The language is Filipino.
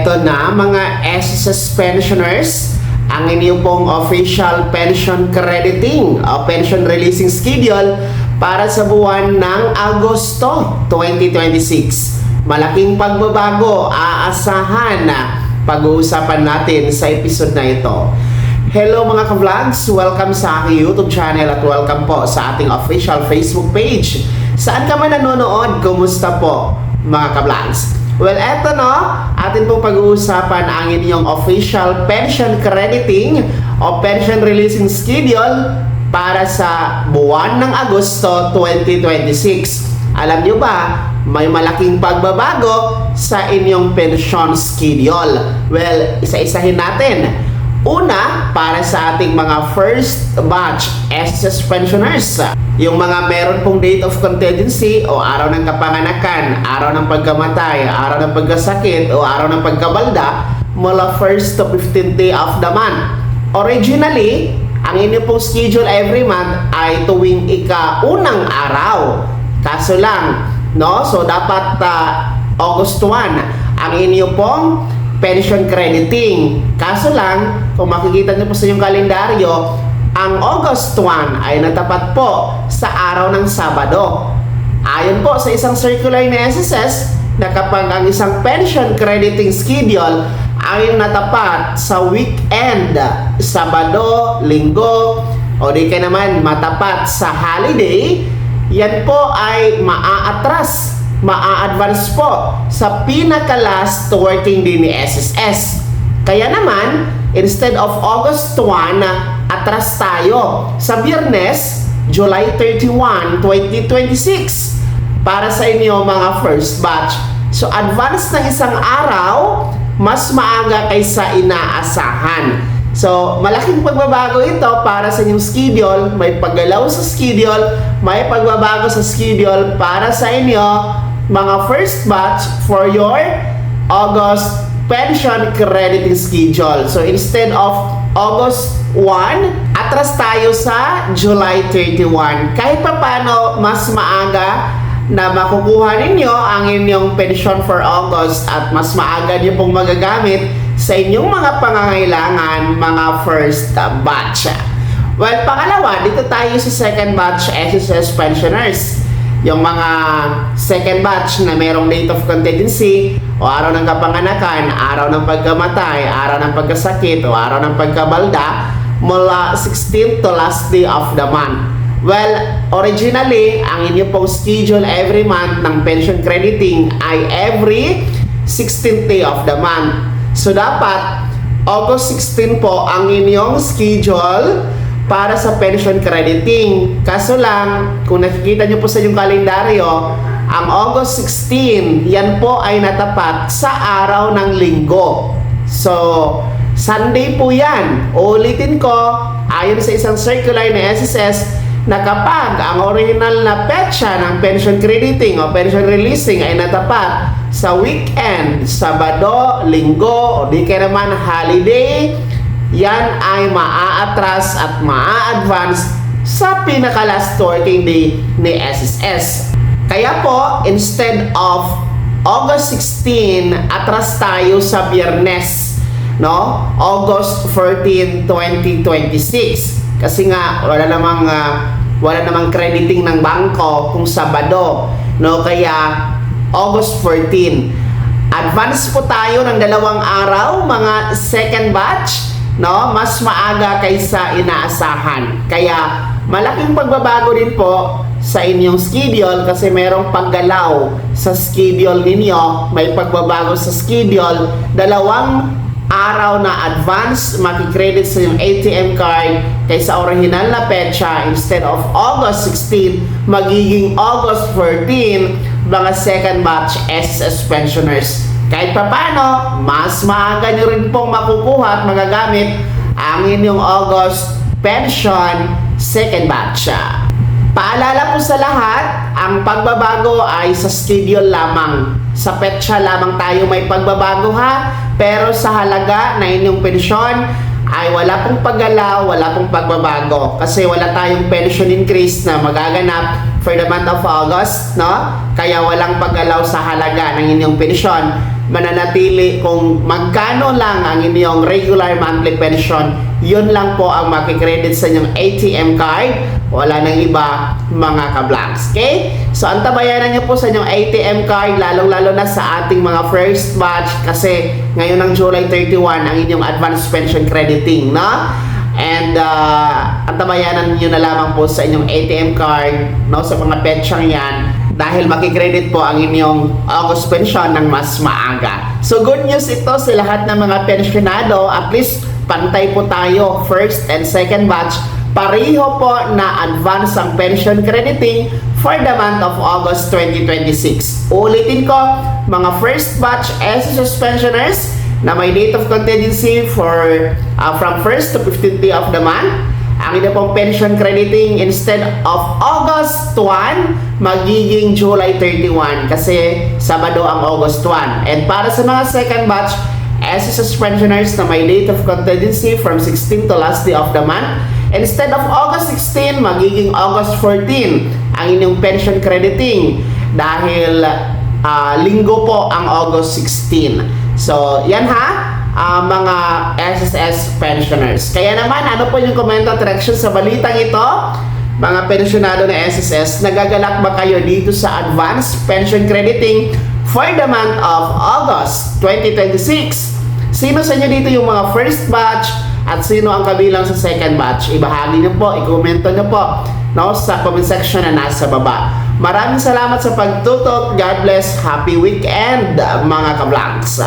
Eto na mga SSS pensioners, ang inyong pong official pension crediting o pension releasing schedule para sa buwan ng Agosto 2026. Malaking pagbabago aasahan na pag-uusapan natin sa episode na ito. Hello mga ka-vlogs! Welcome sa aking YouTube channel at welcome po sa ating official Facebook page. Saan ka man nanonood, kumusta po mga ka-vlogs? Well, eto no, atin pong pag-uusapan ang inyong official pension crediting o pension releasing schedule para sa buwan ng Agosto 2026. Alam nyo ba, may malaking pagbabago sa inyong pension schedule. Well, isa-isahin natin. Una, para sa ating mga first batch SSS pensioners, yung mga meron pong date of contingency o araw ng kapanganakan, araw ng pagkamatay, araw ng pagkasakit o araw ng pagkabalda mula 1st to 15th day of the month. Originally, ang inyo pong schedule every month ay tuwing ika-unang araw. Kaso lang, no? So dapat August 1 ang inyo pong pension crediting. Kaso lang, kung makikita nyo po sa inyong kalendaryo, ang August 1 ay natapat po sa araw ng Sabado. Ayon po sa isang circular ni SSS na kapag ang isang pension crediting schedule ay natapat sa weekend, Sabado, Linggo, o di ka naman matapat sa holiday, yan po ay maa-advance po sa pinaka-last working day ni SSS. Kaya naman, instead of August 1, atras tayo sa Biyernes, July 31, 2026 para sa inyo mga first batch. So, advance ng isang araw, mas maaga kaysa inaasahan. So, malaking pagbabago ito para sa inyong schedule. May paggalaw sa schedule, may pagbabago sa schedule para sa inyo mga first batch for your August pension crediting schedule. So instead of August 1, atras tayo sa July 31. Kahit pa paano, mas maaga na makukuha ninyo ang inyong pension for August at mas maaga niyo pong magagamit sa inyong mga pangangailangan, mga first batch. Well, pangalawa, dito tayo sa second batch SSS pensioners. Yung mga second batch na merong date of contingency o araw ng kapanganakan, araw ng pagkamatay, araw ng pagkasakit o araw ng pagkabalda mula 16th to last day of the month. Well, originally, ang inyo pong schedule every month ng pension crediting ay every 16th day of the month. So, dapat August 16 po ang inyong schedule para sa pension crediting. Kaso lang, kung nakikita nyo po sa inyong kalendaryo, ang August 16, yan po ay natapat sa araw ng Linggo. So, Sunday po yan. Ulitin ko, ayon sa isang circular ni SSS, na kapag ang original na petsa ng pension crediting o pension releasing ay natapat sa weekend, Sabado, Linggo, o di kaya naman holiday, yan ay maa-atras at maa-advance sa pinaka-last working day ni SSS. Kaya po, instead of August 16, atras tayo sa Biyernes, no? August 14, 2026. Kasi nga, wala namang crediting ng bangko kung Sabado, no? Kaya, August 14. Advance po tayo ng 2 araw, mga second batch, no? Mas maaga kaysa inaasahan. Kaya malaking pagbabago din po sa inyong schedule kasi merong paggalaw sa schedule ninyo. May pagbabago sa schedule. 2 araw na advance makikredit sa inyong ATM card kaysa original na petsa. Instead of August 16, magiging August 14, mga second batch SSS pensioners. Kahit pa paano, mas maaga nyo rin pong makukuha at magagamit ang inyong August pension second batch. Paalala po sa lahat, ang pagbabago ay sa schedule lamang. Sa petsa lamang tayo may pagbabago ha, pero sa halaga na inyong pensyon ay wala pong paggalaw, wala pong pagbabago. Kasi wala tayong pension increase na magaganap for the month of August, no? Kaya walang paggalaw sa halaga ng inyong pensyon. mananatili kung magkano lang ang inyong regular monthly pension, yun lang po ang makikredit sa inyong ATM card. Wala nang iba, mga ka-vlogs. Okay? So, antabayanan nyo po sa inyong ATM card, lalong-lalo na sa ating mga first batch kasi ngayon ng July 31 ang inyong advance pension crediting, no? And antabayanan nyo na lamang po sa inyong ATM card, no, sa mga petsang yan dahil makikredit po ang inyong August pension ng mas maaga. So good news ito sa lahat ng mga pensionado, at least pantay po tayo, first and second batch, pareho po na advance ang pension crediting for the month of August 2026. Ulitin ko, mga first batch SSS pensioners na may date of contingency for from 1st to 15th day of the month, ang ina pong pension crediting instead of August 1, magiging July 31 kasi Sabado ang August 1. And para sa mga second batch SSS pensioners na may date of contingency from 16 to last day of the month, instead of August 16, magiging August 14 ang inyong pension crediting dahil linggo po ang August 16. So, yan ha, mga SSS pensioners. Kaya naman, ano po yung komento at reaction sa balitang ito? Mga pensionado na SSS, nagagalak ba kayo dito sa advance pension crediting for the month of August 2026? Sino sa inyo dito yung mga first batch at sino ang kabilang sa second batch? Ibahagi nyo po, i-komento nyo po, no, sa comment section na nasa baba. Maraming salamat sa pagtutok. God bless. Happy weekend, mga ka-vlogs.